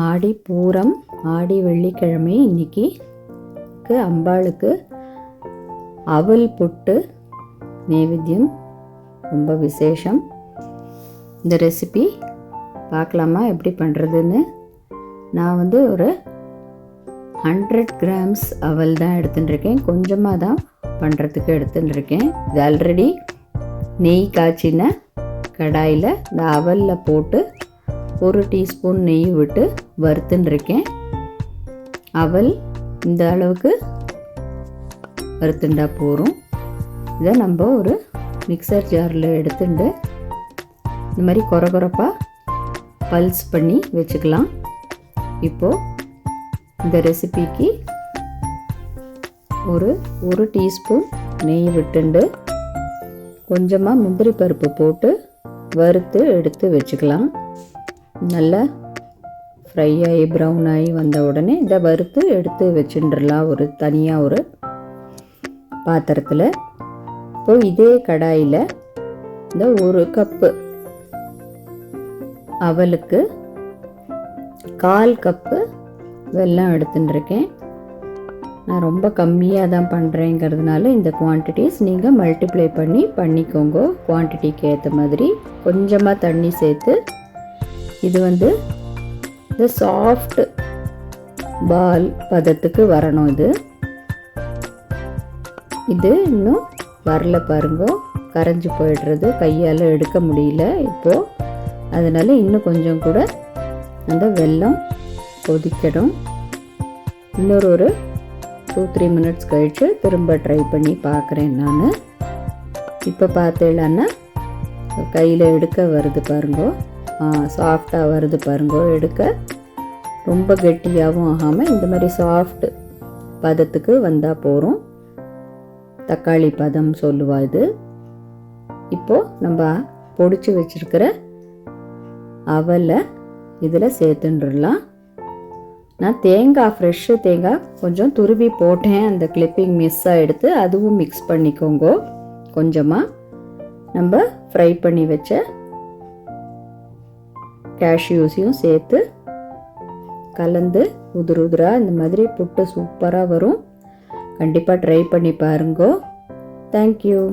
ஆடி பூரம், ஆடி வெள்ளிக்கிழமை இன்னைக்கு அம்பாளுக்கு அவல் புட்டு நைவேத்தியம் ரொம்ப விசேஷம். இந்த ரெசிபி பார்க்கலாமா எப்படி பண்ணுறதுன்னு? நான் ஒரு 100 கிராம்ஸ் அவல் தான் எடுத்துட்டுருக்கேன். கொஞ்சமாக தான் பண்ணுறதுக்கு எடுத்துட்டுருக்கேன். இது ஆல்ரெடி நெய் காய்ச்சின கடாயில் இந்த அவலில் போட்டு 1 டீஸ்பூன் நெய் விட்டு வறுத்துட்டுருக்கேன். அவல் இந்த அளவுக்கு வறுத்துண்டா போகிறோம். இதை நம்ம ஒரு மிக்சர் ஜாரில் எடுத்துட்டு இந்த மாதிரி கொரகொரப்பாக பல்ஸ் பண்ணி வச்சுக்கலாம். இப்போது இந்த ரெசிபிக்கு ஒரு டீஸ்பூன் நெய் விட்டுண்டு கொஞ்சமாக முந்திரி பருப்பு போட்டு வறுத்து எடுத்து வச்சுக்கலாம். நல்லா ஃப்ரை ஆகி ப்ரௌன் ஆகி வந்த உடனே இதை வறுத்து எடுத்து வச்சுட்டுலாம் தனியாக ஒரு பாத்திரத்தில். இப்போது இதே கடாயில் இந்த 1 கப்பு அவலுக்கு 1/4 கப்பு வெல்லம் எடுத்துட்டுருக்கேன். நான் ரொம்ப கம்மியாக தான் பண்ணுறேங்கிறதுனால இந்த குவான்டிட்டிஸ் நீங்கள் மல்டிப்ளை பண்ணிக்கோங்க. குவான்டிட்டிக்கு ஏற்ற மாதிரி கொஞ்சமாக தண்ணி சேர்த்து இது இந்த சாஃப்ட் பால் பதத்துக்கு வரணும். இது இன்னும் வரல பாருங்க, கரைஞ்சி போயிடுறது, கையால் எடுக்க முடியல இப்போது. அதனால் இன்னும் கொஞ்சம் கூட அந்த வெல்லம் கொதிக்கணும். இன்னொரு 2-3 மினிட்ஸ் கழித்து திரும்ப ட்ரை பண்ணி பார்க்குறேன் நான். இப்போ பார்த்தேன்னா கையில் எடுக்க வருது பாருங்கோ, சாஃப்டாக வருது பாருங்கோ. எடுக்க ரொம்ப கெட்டியாகவும் ஆகாமல் இந்த மாதிரி சாஃப்ட் பதத்துக்கு வந்தால் போகிறோம். தக்காளி பதம் சொல்லுவா இது. இப்போது நம்ம பொடிச்சு வச்சுருக்கிற அவலை இதில் சேர்த்துட்டுலாம். நான் தேங்காய், ஃப்ரெஷ்ஷு தேங்காய் கொஞ்சம் துருவி போட்டேன். அந்த கிளிப்பிங் மிஸ்ஸாக எடுத்து அதுவும் மிக்ஸ் பண்ணிக்கோங்க. கொஞ்சமாக நம்ம ஃப்ரை பண்ணி வச்ச கேஷ்யூஸையும் சேர்த்து கலந்து உதிராக இந்த மாதிரி புட்டு சூப்பராக வரும். கண்டிப்பாக ட்ரை பண்ணி பாருங்கோ. தேங்க்யூ.